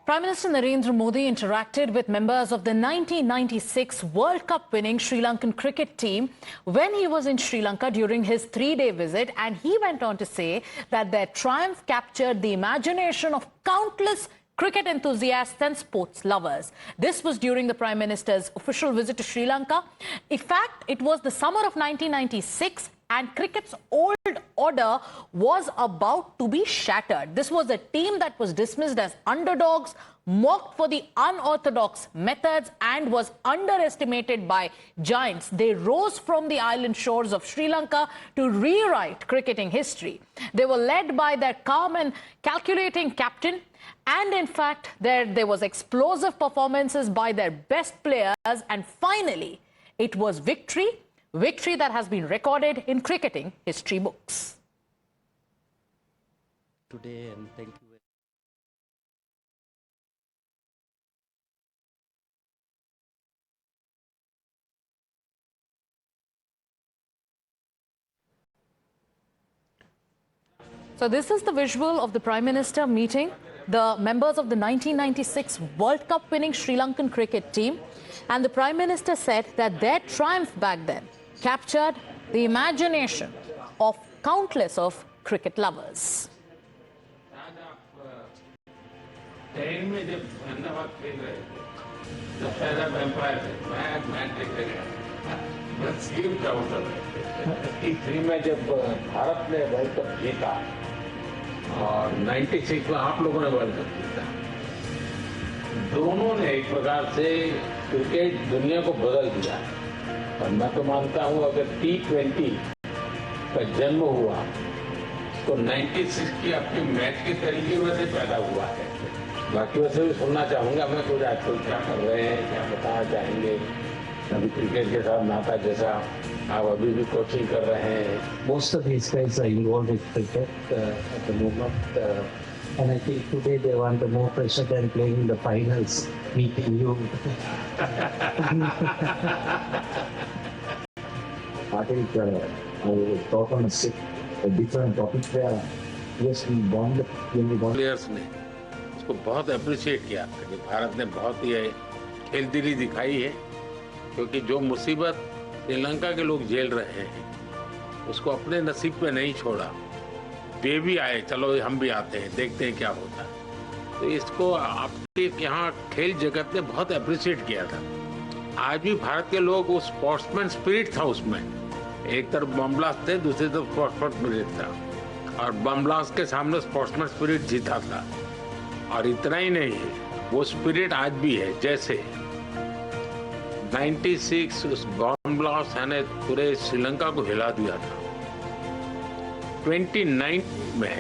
Prime Minister Narendra Modi interacted with members of the 1996 World Cup winning Sri Lankan cricket team when he was in Sri Lanka during his three-day visit, and he went on to say that their triumph captured the imagination of countless cricket enthusiasts and sports lovers. This was during the Prime Minister's official visit to Sri Lanka. In fact, it was the summer of 1996 and cricket's old order was about to be shattered. This was a team that was dismissed as underdogs, mocked for the unorthodox methods, and was underestimated by giants. They rose from the island shores of Sri Lanka to rewrite cricketing history. They were led by their calm and calculating captain, and in fact, there was explosive performances by their best players, and finally, it was victory that has been recorded in cricketing history books. Today, and thank you. So this is the visual of the Prime Minister meeting the members of the 1996 World Cup winning Sri Lankan cricket team. And the Prime Minister said that their triumph back then captured the imagination of countless of cricket lovers. में जब भारत ने world cup जीता और 96 में आप लोगों ने world cup जीता, दोनों ने एक प्रकार से क्रिकेट दुनिया को बदल दिया। और मैं तो मानता हूं अगर T20 का जन्म हुआ तो 96 की आपके मैच के तरीके में से पैदा हुआ है। बाकी वैसे भी सुनना चाहूंगा मैं कुछ आजकल क्या कर रहे हैं, क्या बताना चाहेंगे अभी क्रिकेट के साथ नाता जैसा आप अभी भी कोचिंग कर रहे हैं। Most of these guys are involved in cricket at the moment, and I think today they want more pressure than playing in the finals, meeting you. I think I will talk on a different topic where yes, we won players ने उसको बहुत appreciate किया कि भारत ने बहुत ही खेलदिली दिखाई है, क्योंकि जो मुसीबत श्रीलंका के लोग झेल रहे हैं उसको अपने नसीब पे नहीं छोड़ा। वे भी आए, चलो हम भी आते हैं, देखते हैं क्या होता है। तो इसको आपके यहाँ खेल जगत ने बहुत अप्रिशिएट किया था। आज भी भारत के लोग उस स्पोर्ट्समैन स्पिरिट था उसमें, एक तरफ बम ब्लास्ट थे, दूसरी तरफ स्पोर्ट्समैन स्पिरिट था, और बम ब्लास्ट के सामने स्पोर्ट्समैन स्पिरिट जीता था। और इतना ही नहीं है, वो स्पिरिट आज भी है। जैसे 96 उस बम ब्लास्ट ने पूरे श्रीलंका को हिला दिया था। 29 में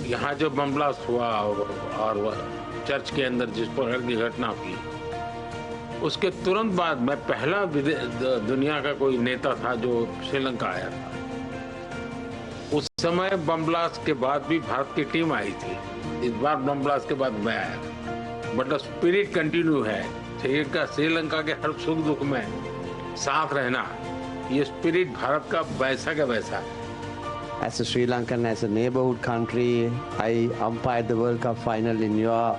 यहाँ जो बम ब्लास्ट हुआ और चर्च के अंदर जिस प्रकार की घटना हुई, उसके तुरंत बाद मैं पहला दुनिया का कोई नेता था जो श्रीलंका आया था। उस समय बम ब्लास्ट के बाद भी भारत की टीम आई थी। इस बार बम ब्लास्ट के बाद मैं आया था, बट स्पिरिट कंटिन्यू है। श्रीलंका के हर सुख दुख में साथ रहना, ये स्पिरिट भारत का वैसा का वैसा है। As a Sri Lankan, as a neighborhood country, I umpired the World Cup final in your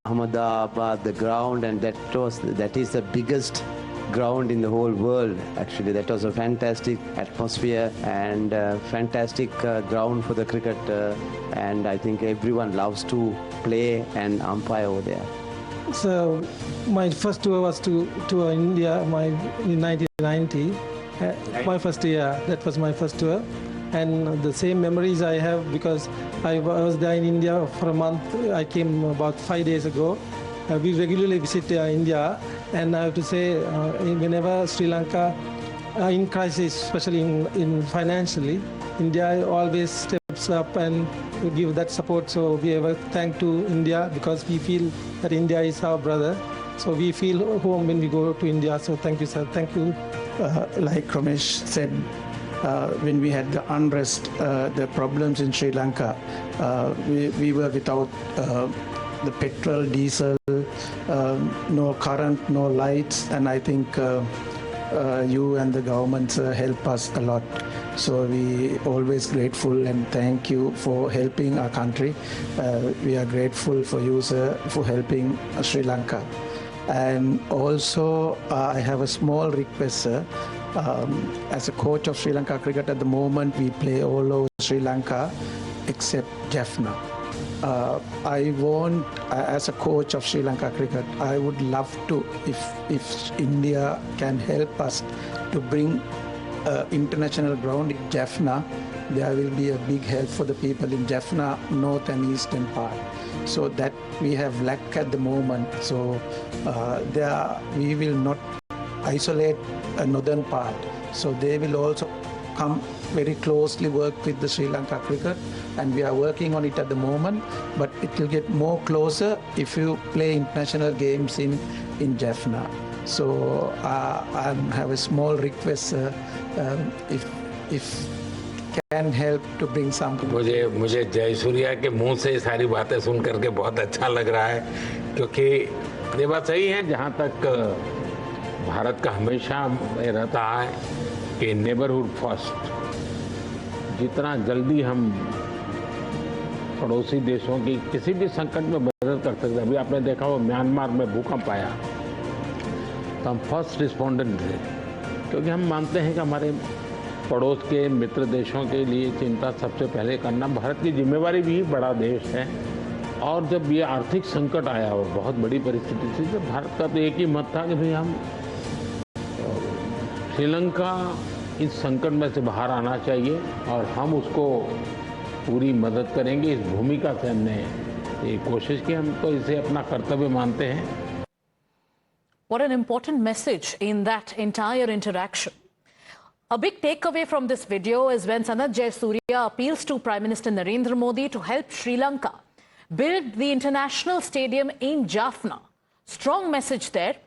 Ahmedabad, the ground, and that is the biggest ground in the whole world. Actually, that was a fantastic atmosphere and fantastic ground for the cricket, and I think everyone loves to play and umpire over there. So my first tour was to India in 1990. My first year, that was my first tour. And the same memories I have because I was there in India for a month. I came about 5 days ago. We regularly visit India, and I have to say, whenever Sri Lanka in crisis, especially in financially, India always steps up and give that support. So we ever thank to India because we feel that India is our brother. So we feel home when we go to India. So thank you, sir. Thank you. Like Ramesh said, when we had the unrest, the problems in Sri Lanka, we were without the petrol, diesel, no current, no lights, and I think you and the government help us a lot. So we always grateful and thank you for helping our country. We are grateful for you, sir, for helping Sri Lanka. And also, I have a small request, sir. As a coach of Sri Lanka cricket at the moment, we play all over Sri Lanka except Jaffna. I want, as a coach of Sri Lanka cricket, I would love to, if India can help us to bring international ground in Jaffna, there will be a big help for the people in Jaffna, north and eastern part. So that we have lack at the moment. So we will not isolate a northern part. So they will also come very closely work with the Sri Lanka cricket, and we are working on it at the moment, but it will get more closer if you play international games in Jaffna. So I have a small request, if can help to bring something. मुझे जयसूर्या के मुंह से ये सारी बातें सुन करके बहुत अच्छा लग रहा है, क्योंकि ये बात सही है। जहाँ तक भारत का हमेशा रहता है कि नेबरहुड फर्स्ट, जितना जल्दी हम पड़ोसी देशों की किसी भी संकट में मदद कर सकते हैं। अभी आपने देखा वो म्यांमार में भूकंप आया तो हम फर्स्ट रिस्पोंडेंट थे, क्योंकि हम मानते हैं कि हमारे पड़ोस के मित्र देशों के लिए चिंता सबसे पहले करना भारत की जिम्मेवारी भी। बड़ा देश है, और जब ये आर्थिक संकट आया और बहुत बड़ी परिस्थिति थी, तो भारत का तो एक ही मत था कि भाई हम श्रीलंका इस संकट में से बाहर आना चाहिए और हम उसको पूरी मदद करेंगे। इस भूमिका से हमने ये कोशिश की, हम तो इसे अपना कर्तव्य मानते हैं। What an important message in that entire interaction. A big takeaway from this video is when Sanath Jayasuriya appeals to Prime Minister Narendra Modi to help Sri Lanka build the international stadium in Jaffna. Strong message there.